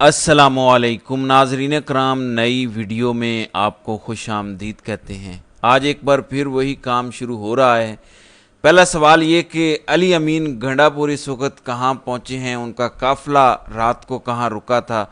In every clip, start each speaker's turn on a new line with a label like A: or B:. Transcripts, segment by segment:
A: अस्सलामुअलैकुम नाजरीन कराम, नई वीडियो में आपको खुश आमदीद कहते हैं। आज एक बार फिर वही काम शुरू हो रहा है। पहला सवाल ये कि अली अमीन गंडापुर इस वक्त कहाँ पहुँचे हैं, उनका काफ़िला रात को कहाँ रुका था,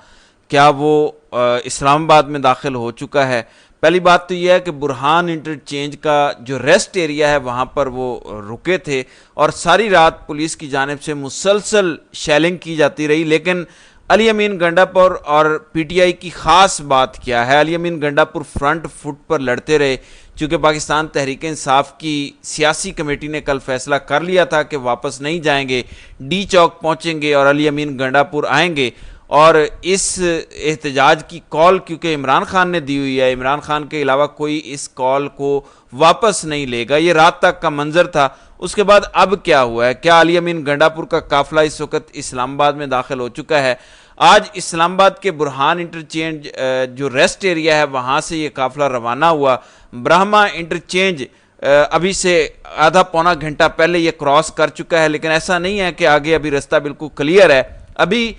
A: क्या वो इस्लामाबाद में दाखिल हो चुका है। पहली बात तो यह है कि बुरहान इंटरचेंज का जो रेस्ट एरिया है वहाँ पर वो रुके थे और सारी रात पुलिस की जानिब से मुसलसल शेलिंग की जाती रही। लेकिन अली अमीन गंडापुर और पीटीआई की ख़ास बात क्या है, अली अमीन गंडापुर फ्रंट फुट पर लड़ते रहे। चूँकि पाकिस्तान तहरीक इंसाफ की सियासी कमेटी ने कल फैसला कर लिया था कि वापस नहीं जाएंगे, डी चौक पहुँचेंगे और अली अमीन गंडापुर आएंगे। और इस एहतजाज की कॉल क्योंकि इमरान खान ने दी हुई है, इमरान खान के अलावा कोई इस कॉल को वापस नहीं लेगा। ये रात तक का मंजर था। उसके बाद अब क्या हुआ है, क्या अली अमीन गंडापुर का काफ़िला इस वक्त इस्लामाबाद में दाखिल हो चुका है। आज इस्लामाबाद के बुरहान इंटरचेंज जो रेस्ट एरिया है वहाँ से ये काफ़िला रवाना हुआ। ब्रह्मा इंटरचेंज अभी से आधा पौना घंटा पहले ये क्रॉस कर चुका है, लेकिन ऐसा नहीं है कि आगे अभी रास्ता बिल्कुल क्लियर है। अभी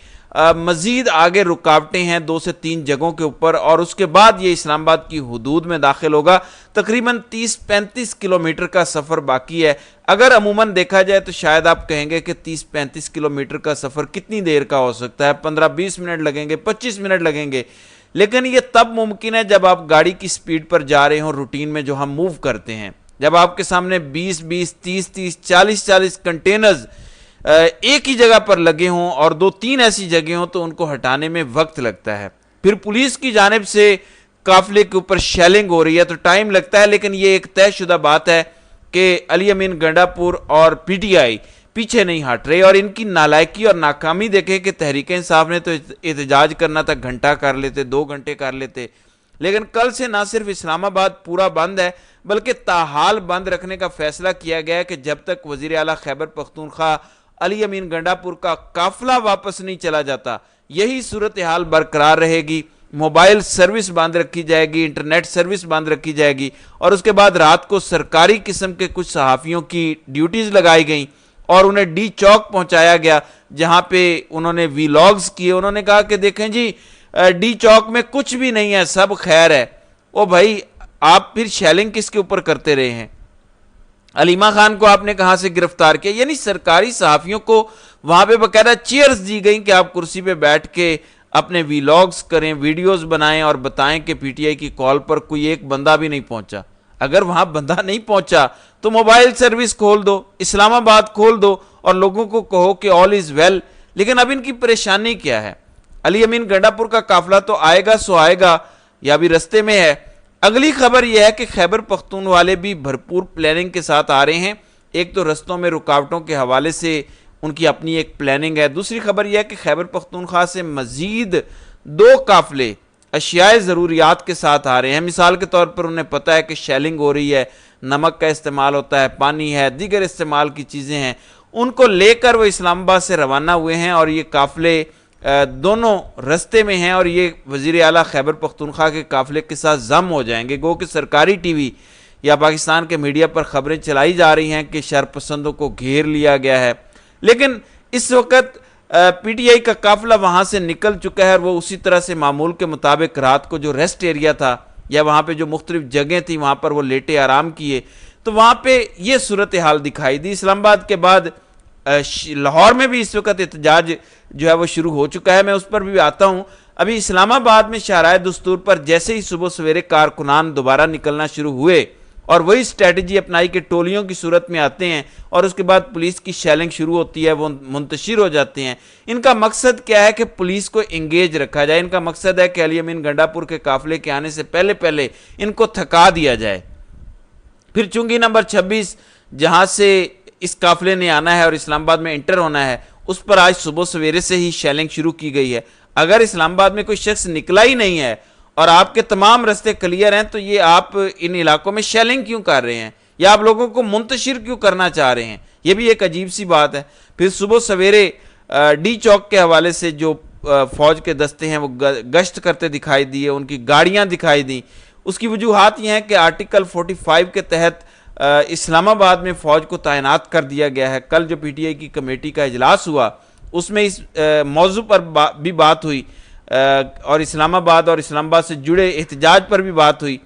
A: मज़ीद आगे रुकावटें हैं 2 से 3 जगहों के ऊपर और उसके बाद ये इस्लामाबाद की हुदूद में दाखिल होगा। तकरीबन 30-35 किलोमीटर का सफ़र बाकी है। अगर अमूमन देखा जाए तो शायद आप कहेंगे कि 30-35 किलोमीटर का सफ़र कितनी देर का हो सकता है, 15-20 मिनट लगेंगे, 25 मिनट लगेंगे। लेकिन ये तब मुमकिन है जब आप गाड़ी की स्पीड पर जा रहे हों, रूटीन में जो हम मूव करते हैं। जब आपके सामने 20-20, 30-30, 40-40 कंटेनर्स एक ही जगह पर लगे हों और 2-3 ऐसी जगह हों तो उनको हटाने में वक्त लगता है। फिर पुलिस की जानिब से काफिले के ऊपर शेलिंग हो रही है तो टाइम लगता है। लेकिन ये एक तयशुदा बात है कि अली अमीन गंडापुर और पीटीआई पीछे नहीं हट रहे और इनकी नालायकी और नाकामी देखें कि तहरीक इंसाफ ने तो एहतजाज करना था, घंटा कर लेते, 2 घंटे कर लेते। लेकिन कल से ना सिर्फ इस्लामाबाद पूरा बंद है बल्कि ताहाल बंद रखने का फैसला किया गया है कि जब तक वजीर आला खैबर पख्तूनख्वा अली अमीन गंडापुर का काफिला वापस नहीं चला जाता यही सूरत हाल बरकरार रहेगी। मोबाइल सर्विस बंद रखी जाएगी, इंटरनेट सर्विस बंद रखी जाएगी और उसके बाद रात को सरकारी किस्म के कुछ सहाफ़ियों की ड्यूटीज़ लगाई गई और उन्हें डी चौक पहुंचाया गया जहां पे उन्होंने वीलॉग्स किए। उन्होंने कहा कि देखें जी डी चौक में कुछ भी नहीं है, सब खैर है। ओ भाई, आप फिर शेलिंग किसके ऊपर करते रहे हैं? अलीमा खान को आपने कहां से गिरफ्तार किया? यानी सरकारी सहाफ़ियों को वहां पे बकायदा चेयर्स दी गई कि आप कुर्सी पे बैठ के अपने वीलॉग्स करें, वीडियोस बनाएं और बताएं कि पीटीआई की कॉल पर कोई एक बंदा भी नहीं पहुंचा। अगर वहां बंदा नहीं पहुंचा तो मोबाइल सर्विस खोल दो, इस्लामाबाद खोल दो और लोगों को कहो कि ऑल इज वेल। लेकिन अब इनकी परेशानी क्या है? अली अमीन गंडापुर का काफिला तो आएगा सो आएगा या भी रस्ते में है। अगली खबर यह है कि खैबर पख्तूनवाले भी भरपूर प्लानिंग के साथ आ रहे हैं। एक तो रस्तों में रुकावटों के हवाले से उनकी अपनी एक प्लानिंग है। दूसरी खबर यह है कि खैबर पख्तूनख्वा से मजीद 2 काफिले अशियाए ज़रूरियात के साथ आ रहे हैं। मिसाल के तौर पर उन्हें पता है कि शेलिंग हो रही है, नमक का इस्तेमाल होता है, पानी है, दीगर इस्तेमाल की चीज़ें हैं, उनको लेकर वो इस्लामाबाद से रवाना हुए हैं और ये काफिले दोनों रस्ते में हैं और ये वज़ीर आला खैबर पख्तूनख्वा के काफिले के साथ जम हो जाएंगे। गो कि सरकारी टीवी या पाकिस्तान के मीडिया पर खबरें चलाई जा रही हैं कि शरपसंदों को घेर लिया गया है। लेकिन इस वक्त पीटीआई का काफिला वहाँ से निकल चुका है और वो उसी तरह से मामूल के मुताबिक रात को जो रेस्ट एरिया था या वहाँ पे जो मुख्तलिफ जगह थी वहाँ पर वो लेटे आराम किए तो वहाँ पे ये सूरत हाल दिखाई दी। इस्लामाबाद के बाद लाहौर में भी इस वक्त एहतजाज जो है वो शुरू हो चुका है। मैं उस पर भी आता हूँ। अभी इस्लामाबाद में शाहराह दस्तूर पर जैसे ही सुबह सवेरे कारकुनान दोबारा निकलना शुरू हुए और वही स्ट्रेटजी अपनाई कि टोलियों की सूरत में आते हैं और उसके बाद पुलिस की शेलिंग शुरू होती है, वो मुंतशिर हो जाते हैं। इनका मकसद क्या है कि पुलिस को इंगेज रखा जाए। इनका मकसद है कि अली अमीन गंडापुर के काफिले के आने से पहले पहले इनको थका दिया जाए। फिर चुंगी नंबर 26 जहाँ से इस काफिले ने आना है और इस्लामाबाद में इंटर होना है उस पर आज सुबह सवेरे से ही शेलिंग शुरू की गई है। अगर इस्लामाबाद में कोई शख्स निकला ही नहीं है और आपके तमाम रास्ते क्लियर हैं तो ये आप इन इलाकों में शेलिंग क्यों कर रहे हैं या आप लोगों को मुंतशिर क्यों करना चाह रहे हैं? ये भी एक अजीब सी बात है। फिर सुबह सवेरे डी चौक के हवाले से जो फौज के दस्ते हैं वो गश्त करते दिखाई दिए, उनकी गाड़ियां दिखाई दी। उसकी वजूहात ये हैं कि आर्टिकल 45 के तहत इस्लामाबाद में फ़ौज को तैनात कर दिया गया है। कल जो पीटीआई की कमेटी का इजलास हुआ उसमें इस मौजू पर भी बात हुई اور اسلام آباد سے جڑے احتجاج پر بھی بات ہوئی۔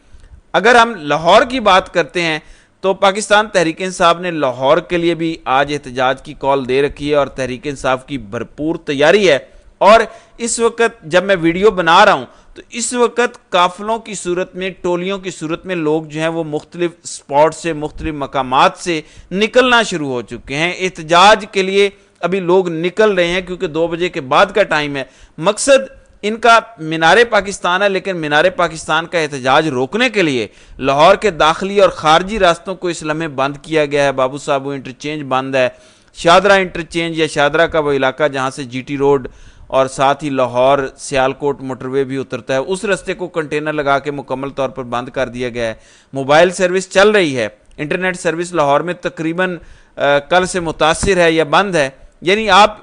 A: اگر ہم لاہور کی بات کرتے ہیں تو پاکستان تحریک انصاف نے لاہور کے لیے بھی آج احتجاج کی کال دے رکھی ہے اور تحریک انصاف کی بھرپور تیاری ہے۔ اور اس وقت جب میں ویڈیو بنا رہا ہوں تو اس وقت قافلوں کی صورت میں، ٹولیوں کی صورت میں لوگ جو ہیں وہ مختلف سپاٹ سے، مختلف مقامات سے نکلنا شروع ہو چکے ہیں۔ احتجاج کے لیے ابھی لوگ نکل رہے ہیں کیونکہ 2 بجے کے بعد کا ٹائم ہے۔ مقصد ان کا مینار پاکستان ہے، لیکن مینار پاکستان کا احتجاج روکنے کے لیے لاہور کے داخلی اور خارجی راستوں کو اس لمحے بند کیا گیا ہے۔ بابو صاحب انٹرچینج بند ہے، شادرہ انٹرچینج یا شادرہ کا وہ علاقہ جہاں سے جی ٹی روڈ اور ساتھ ہی لاہور سیالکوٹ موٹر وے بھی اترتا ہے، اس رستے کو کنٹینر لگا کے مکمل طور پر بند کر دیا گیا ہے۔ موبائل سروس چل رہی ہے، انٹرنیٹ سروس لاہور میں تقریباً کل سے متاثر ہے یا بند ہے، یعنی آپ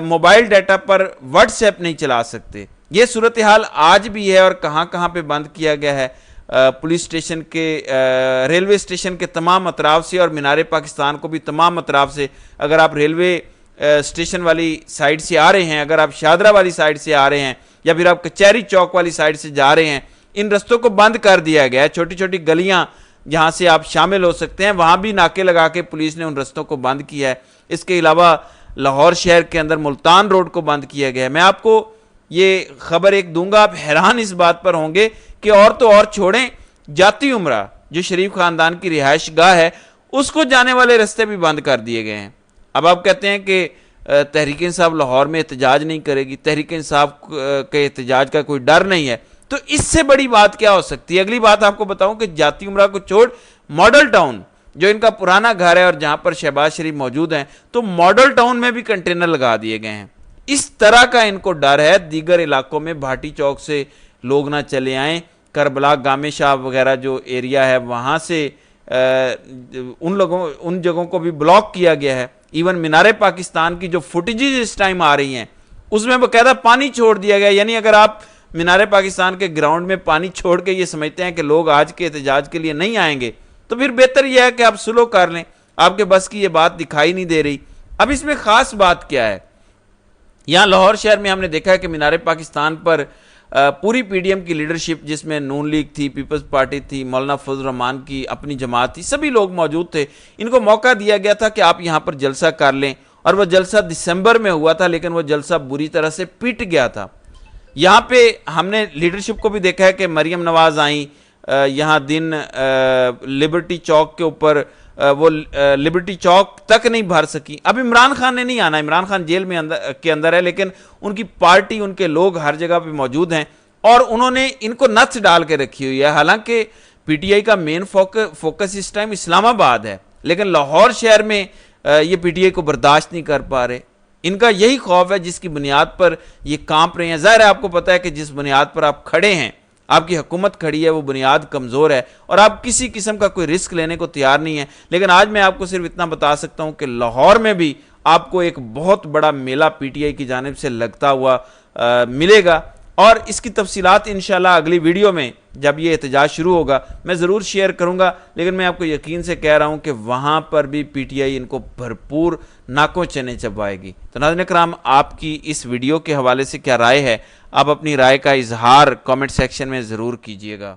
A: موبائل ڈیٹا پر واٹس ایپ نہیں چلا سکتے۔ یہ صورتحال آج بھی ہے اور کہاں کہاں پہ بند کیا گیا ہے۔ پولیس اسٹیشن کے، ریلوے اسٹیشن کے تمام اطراف سے اور مینار پاکستان کو بھی تمام اطراف سے، اگر آپ ریلوے اسٹیشن والی سائڈ سے آ رہے ہیں، اگر آپ شادرہ والی سائڈ سے آ رہے ہیں یا پھر آپ کچہری چوک والی سائڈ سے جا رہے ہیں، ان رستوں کو بند کر دیا گیا ہے۔ چھوٹی چھوٹی گلیاں جہاں سے آپ شامل ہو سکتے ہیں وہاں بھی ناکے لگا کے پولیس نے ان رستوں کو بند کیا ہے۔ اس کے علاوہ لاہور شہر کے اندر ملتان روڈ کو بند کیا گیا ہے۔ میں آپ کو یہ خبر ایک دوں گا، آپ حیران اس بات پر ہوں گے کہ اور تو اور چھوڑیں، جاتی عمرہ جو شریف خاندان کی رہائش گاہ ہے اس کو جانے والے رستے بھی بند کر دیے گئے ہیں۔ اب آپ کہتے ہیں کہ تحریک انصاف لاہور میں احتجاج نہیں کرے گی، تحریک انصاف کے احتجاج کا کوئی ڈر نہیں ہے، تو اس سے بڑی بات کیا ہو سکتی ہے؟ اگلی بات آپ کو بتاؤں کہ جاتی عمرہ کو چھوڑ ماڈل ٹاؤن جو ان کا پرانا گھر ہے اور جہاں پر شہباز شریف موجود ہیں، تو ماڈل ٹاؤن میں بھی کنٹینر لگا دیے گئے ہیں۔ اس طرح کا ان کو ڈر ہے دیگر علاقوں میں بھاٹی چوک سے لوگ نہ چلے آئیں، کربلا گامے شاہ وغیرہ جو ایریا ہے وہاں سے ان جگہوں کو بھی بلاک کیا گیا ہے۔ ایون مینار پاکستان کی جو فوٹیجز اس ٹائم آ رہی ہیں اس میں باقاعدہ پانی چھوڑ دیا گیا، یعنی اگر آپ مینار پاکستان کے گراؤنڈ میں پانی چھوڑ کے یہ سمجھتے ہیں کہ لوگ آج کے احتجاج کے لیے نہیں آئیں گے تو پھر بہتر یہ ہے کہ آپ سلو کر لیں، آپ کے بس کی یہ بات دکھائی نہیں دے رہی۔ اب اس میں خاص بات کیا ہے؟ یہاں لاہور شہر میں ہم نے دیکھا ہے کہ مینار پاکستان پر پوری پی ڈی ایم کی لیڈرشپ، جس میں نون لیگ تھی، پیپلز پارٹی تھی، مولانا فضل الرحمان کی اپنی جماعت تھی، سبھی لوگ موجود تھے۔ ان کو موقع دیا گیا تھا کہ آپ یہاں پر جلسہ کر لیں، اور وہ جلسہ دسمبر میں ہوا تھا لیکن وہ جلسہ بری طرح سے پٹ گیا تھا۔ یہاں پہ ہم نے لیڈرشپ کو بھی دیکھا ہے کہ مریم نواز آئیں یہاں دن لبرٹی چوک کے اوپر، وہ لبرٹی چوک تک نہیں بھر سکی۔ اب عمران خان نے نہیں آنا، عمران خان جیل میں کے اندر ہے، لیکن ان کی پارٹی، ان کے لوگ ہر جگہ پہ موجود ہیں اور انہوں نے ان کو نتھ ڈال کے رکھی ہوئی ہے۔ حالانکہ پی ٹی آئی کا مین فوکس اس ٹائم اسلام آباد ہے، لیکن لاہور شہر میں یہ پی ٹی آئی کو برداشت نہیں کر پا رہے۔ ان کا یہی خوف ہے جس کی بنیاد پر یہ کانپ رہے ہیں۔ ظاہر ہے آپ کو پتہ ہے کہ جس بنیاد پر آپ کھڑے ہیں، آپ کی حکومت کھڑی ہے، وہ بنیاد کمزور ہے اور آپ کسی قسم کا کوئی رسک لینے کو تیار نہیں ہے۔ لیکن آج میں آپ کو صرف اتنا بتا سکتا ہوں کہ لاہور میں بھی آپ کو ایک بہت بڑا میلہ پی ٹی آئی کی جانب سے لگتا ہوا ملے گا، اور اس کی تفصیلات انشاءاللہ اگلی ویڈیو میں جب یہ احتجاج شروع ہوگا میں ضرور شیئر کروں گا۔ لیکن میں آپ کو یقین سے کہہ رہا ہوں کہ وہاں پر بھی پی ٹی آئی ان کو بھرپور ناکوں چنے چبائے گی۔ تو ناظرین کرام، آپ کی اس ویڈیو کے حوالے سے کیا رائے ہے؟ آپ اپنی رائے کا اظہار کامنٹ سیکشن میں ضرور کیجیے گا۔